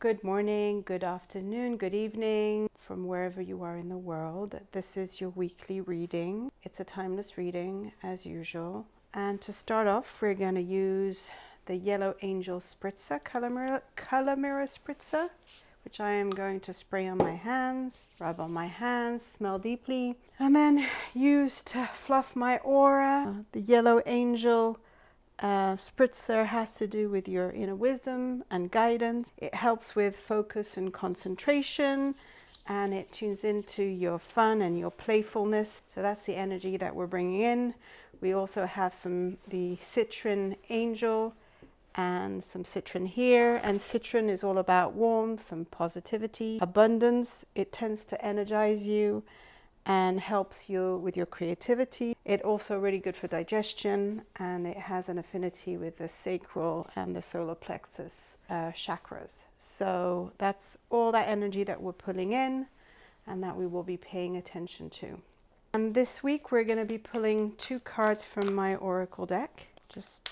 Good morning, good afternoon, good evening, from wherever you are in the world. This is your weekly reading. It's a timeless reading, as usual. And to start off, we're going to use the Yellow Angel Spritzer, color mirror Spritzer, which I am going to spray on my hands, rub on my hands, smell deeply, and then use to fluff my aura. The Yellow Angel Spritzer has to do with your inner wisdom and guidance. It helps with focus and concentration, and it tunes into your fun and your playfulness. So that's the energy that we're bringing in. We also have the Citrine Angel and some Citrine here, and Citrine is all about warmth and positivity, abundance. It tends to energize you and helps you with your creativity. It's also really good for digestion, and it has an affinity with the sacral and the solar plexus chakras. So that's all that energy that we're pulling in and that we will be paying attention to. And this week we're going to be pulling 2 cards from my oracle deck, just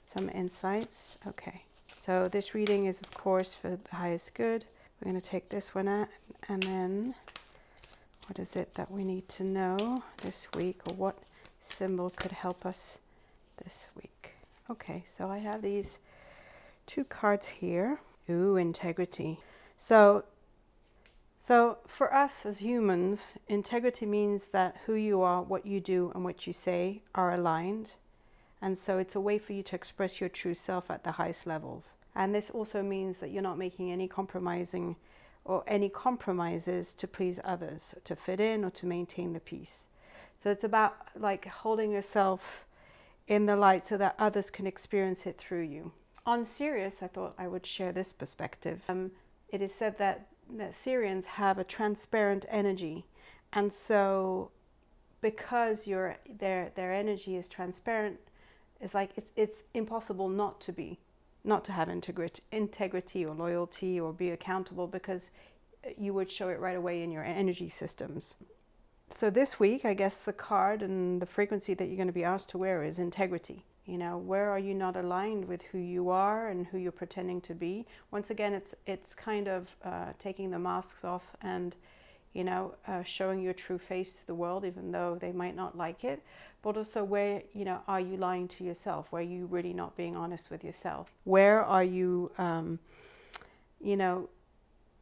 some insights. Okay, so this reading is of course for the highest good. We're going to take this one out, and then what is it that we need to know this week, or what symbol could help us this week? Okay, so I have these 2 cards here. Ooh, integrity. So for us as humans, integrity means that who you are, what you do, and what you say are aligned. And so it's a way for you to express your true self at the highest levels. And this also means that you're not making any compromises to please others, to fit in, or to maintain the peace. So it's about like holding yourself in the light so that others can experience it through you. On Sirius, I thought I would share this perspective. It is said that Sirians have a transparent energy, and so because their energy is transparent, it's like it's impossible not to have integrity or loyalty or be accountable, because you would show it right away in your energy systems. So this week, I guess the card and the frequency that you're going to be asked to wear is integrity. You know, where are you not aligned with who you are and who you're pretending to be? Once again, it's kind of taking the masks off and, you know, showing your true face to the world, even though they might not like it. But also, where, you know, are you lying to yourself? Where are you really not being honest with yourself? Where are you, you know,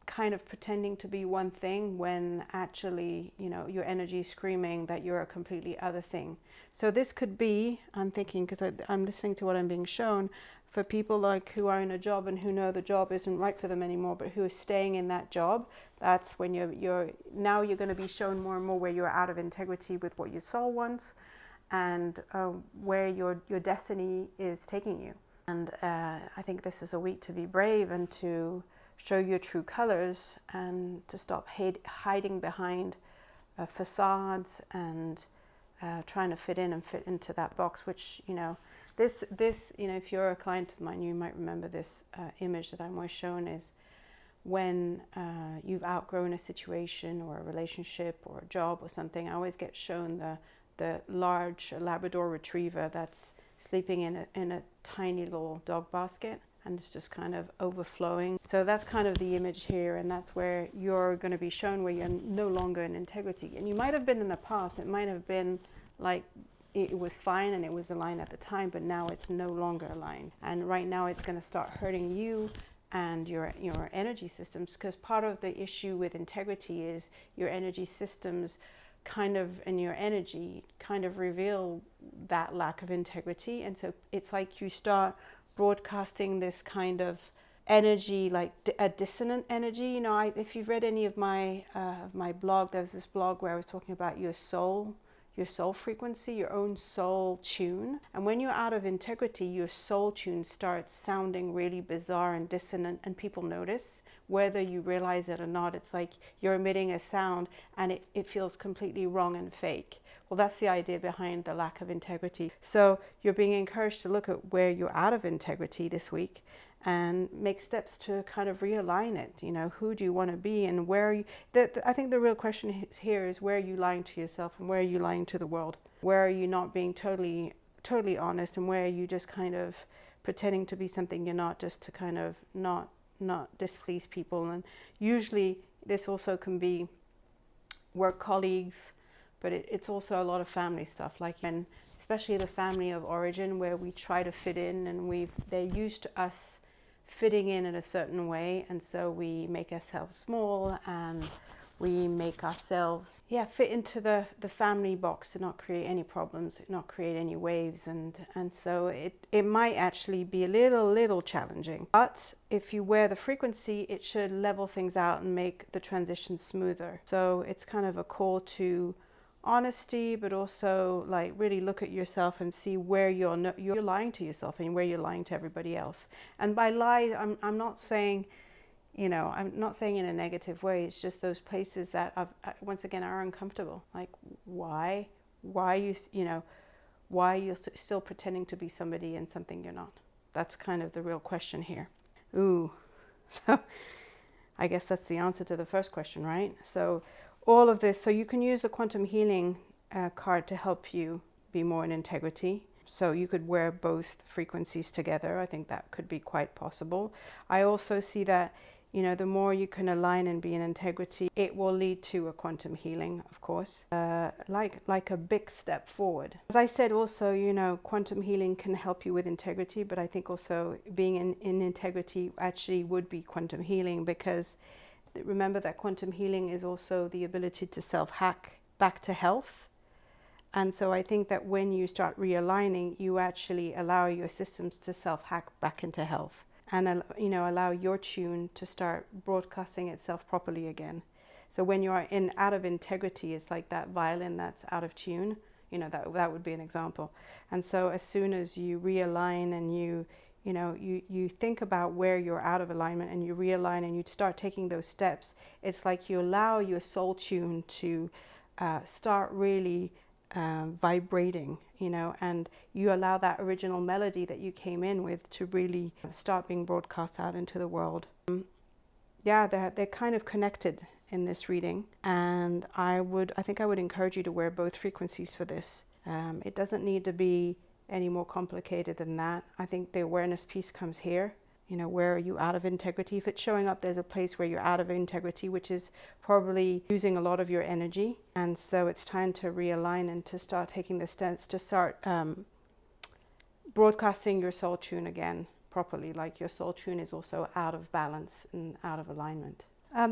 kind of pretending to be one thing when actually, you know, your energy is screaming that you're a completely other thing? So this could be, I'm thinking, because I'm listening to what I'm being shown, for people like who are in a job and who know the job isn't right for them anymore, but who are staying in that job. That's when you're going to be shown more and more where you're out of integrity with what your soul wants, and where your destiny is taking you. And I think this is a week to be brave and to show your true colors, and to stop hiding behind facades and trying to fit into that box, which, you know, this, you know, if you're a client of mine, you might remember this image that I'm always shown is when you've outgrown a situation or a relationship or a job or something. I always get shown the large Labrador retriever that's sleeping in a tiny little dog basket, and it's just kind of overflowing. So that's kind of the image here, and that's where you're going to be shown where you're no longer in integrity. And you might have been in the past, it might have been like it was fine and it was aligned at the time, but now it's no longer aligned. And right now it's going to start hurting you and your energy systems, because part of the issue with integrity is your energy systems kind of, and your energy kind of reveal that lack of integrity. And so it's like you start broadcasting this kind of energy, like a dissonant energy. You know, if you've read any of my blog, there was this blog where I was talking about your soul frequency, your own soul tune. And when you're out of integrity, your soul tune starts sounding really bizarre and dissonant, and people notice, whether you realize it or not. It's like you're emitting a sound and it feels completely wrong and fake. Well, that's the idea behind the lack of integrity. So you're being encouraged to look at where you're out of integrity this week and make steps to kind of realign it. You know, who do you want to be, and where are you? I think the real question here is, where are you lying to yourself and where are you lying to the world? Where are you not being totally honest, and where are you just kind of pretending to be something you're not, just to kind of not not displease people. And usually this also can be work colleagues, but it's also a lot of family stuff, like when, especially the family of origin, where we try to fit in, and they're used to us fitting in a certain way, and so we make ourselves small, and we make ourselves fit into the family box to not create any problems, not create any waves, and so it might actually be a little challenging. But if you wear the frequency, it should level things out and make the transition smoother. So it's kind of a call to honesty, but also like really look at yourself and see where you're lying to yourself and where you're lying to everybody else. And by lie, I'm not saying, I'm not saying in a negative way. It's just those places that once again are uncomfortable. Like why you're still pretending to be somebody and something you're not. That's kind of the real question here. Ooh, so I guess that's the answer to the first question, right? So all of this, so you can use the quantum healing card to help you be more in integrity. So you could wear both frequencies together. I think that could be quite possible. I also see that, the more you can align and be in integrity, it will lead to a quantum healing, of course, like a big step forward. As I said also, quantum healing can help you with integrity, but I think also being in integrity actually would be quantum healing, because remember that quantum healing is also the ability to self-hack back to health. And so I think that when you start realigning, you actually allow your systems to self-hack back into health, and allow your tune to start broadcasting itself properly again. So when you are out of integrity, it's like that violin that's out of tune. That would be an example. And so as soon as you realign and you think about where you're out of alignment and you realign and you start taking those steps, it's like you allow your soul tune to start really vibrating, and you allow that original melody that you came in with to really start being broadcast out into the world. They're kind of connected in this reading, and I think I would encourage you to wear both frequencies for this. It doesn't need to be any more complicated than that. I think the awareness piece comes here. Where are you out of integrity? If it's showing up, there's a place where you're out of integrity, which is probably using a lot of your energy. And so it's time to realign and to start taking the steps to start broadcasting your soul tune again properly. Like your soul tune is also out of balance and out of alignment.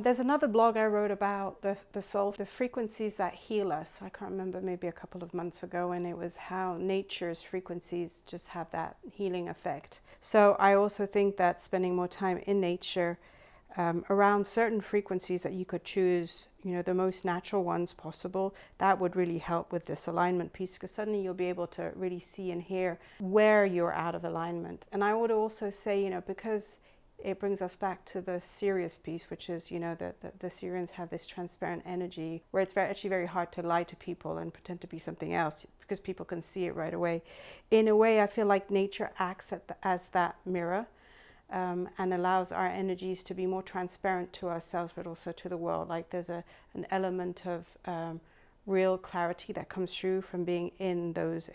There's another blog I wrote about the soul, the frequencies that heal us. I can't remember, maybe a couple of months ago, and it was how nature's frequencies just have that healing effect. So I also think that spending more time in nature around certain frequencies that you could choose, the most natural ones possible, that would really help with this alignment piece, because suddenly you'll be able to really see and hear where you're out of alignment. And I would also say, because it brings us back to the Sirius piece, which is, the Sirians have this transparent energy where it's actually very hard to lie to people and pretend to be something else, because people can see it right away. In a way, I feel like nature acts as that mirror, and allows our energies to be more transparent to ourselves, but also to the world. Like there's an element of real clarity that comes through from being in those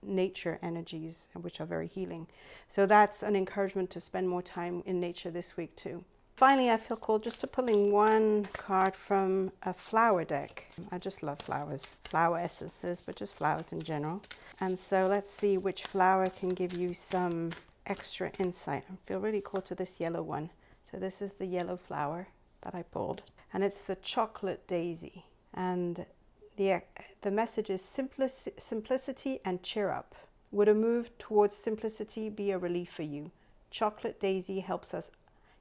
nature energies, which are very healing. So that's an encouragement to spend more time in nature this week too. Finally, I feel called just to pulling one card from a flower deck. I just love flowers, flower essences, but just flowers in general. And so let's see which flower can give you some extra insight. I feel really called to this yellow one. So this is the yellow flower that I pulled, and it's the chocolate daisy. And the message is simplicity and cheer up. Would a move towards simplicity be a relief for you? Chocolate daisy helps us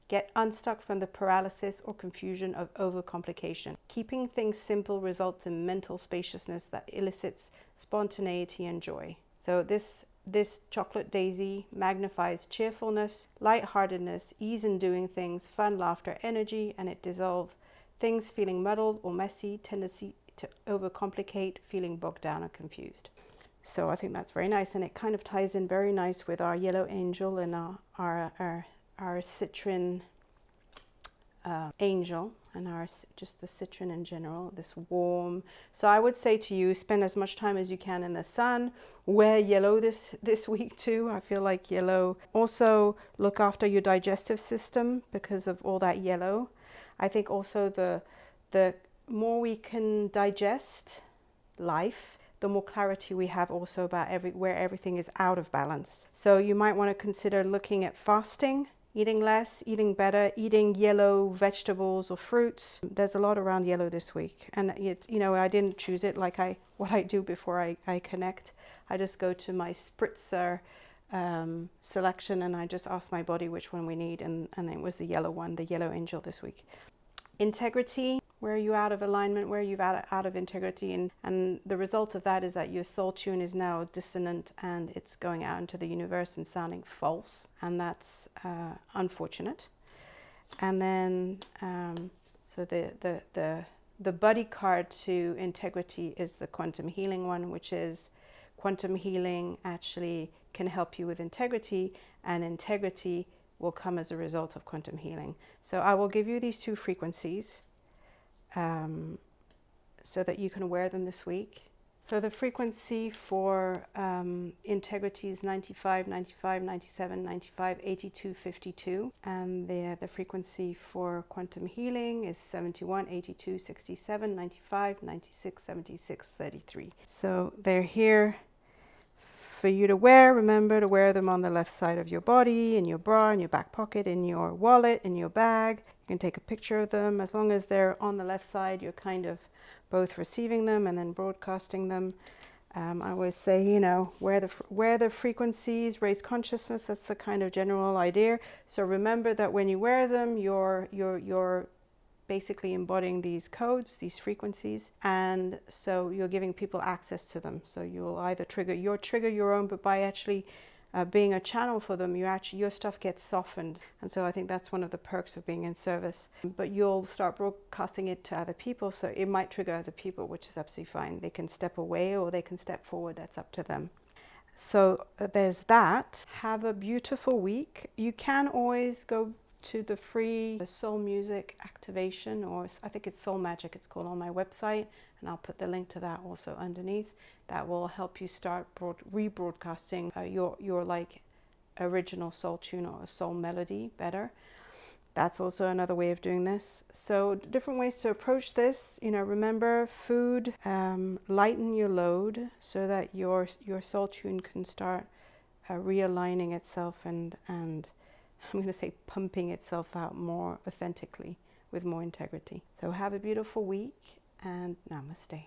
get unstuck from the paralysis or confusion of overcomplication. Keeping things simple results in mental spaciousness that elicits spontaneity and joy. So this chocolate daisy magnifies cheerfulness, lightheartedness, ease in doing things, fun, laughter, energy, and it dissolves things feeling muddled or messy, tendency to overcomplicate, feeling bogged down or confused. So I think that's very nice, and it kind of ties in very nice with our yellow angel and our citrine angel and just the citrine in general, this warm. So I would say to you, spend as much time as you can in the sun. Wear yellow this week too. I feel like yellow. Also look after your digestive system because of all that yellow. I think also the more we can digest life, the more clarity we have also about where everything is out of balance. So you might want to consider looking at fasting, eating less, eating better, eating yellow vegetables or fruits. There's a lot around yellow this week. And it's, you know, I didn't choose it like what I do before I connect. I just go to my Spritzer selection and I just ask my body which one we need. And it was the yellow one, the yellow angel this week. Integrity. Where are you out of alignment? Where are you out of integrity? And the result of that is that your soul tune is now dissonant and it's going out into the universe and sounding false. And that's unfortunate. And then, so the buddy card to integrity is the quantum healing one, which is quantum healing actually can help you with integrity, and integrity will come as a result of quantum healing. So I will give you these two frequencies so that you can wear them this week. So the frequency for integrity is 95, 95, 97, 95, 82, 52. And the frequency for quantum healing is 71, 82, 67, 95, 96, 76, 33. So they're here for you to wear. Remember to wear them on the left side of your body, in your bra, in your back pocket, in your wallet, in your bag. You can take a picture of them. As long as they're on the left side, you're kind of both receiving them and then broadcasting them. I always say, you know, wear the frequencies, raise consciousness. That's the kind of general idea. So remember that when you wear them, you're basically embodying these codes, these frequencies, and so you're giving people access to them. So you'll either trigger your own, but by actually being a channel for them, your stuff gets softened. And so I think that's one of the perks of being in service. But you'll start broadcasting it to other people, so it might trigger other people, which is absolutely fine. They can step away or they can step forward. That's up to them. So there's that. Have a beautiful week. You can always go to the free soul music activation, or I think it's Soul Magic it's called, on my website, and I'll put the link to that also underneath. That will help you start rebroadcasting your like original soul tune or soul melody better. That's also another way of doing this. So different ways to approach this. You know, remember food, lighten your load so that your soul tune can start realigning itself and I'm going to say pumping itself out more authentically with more integrity. So have a beautiful week and namaste.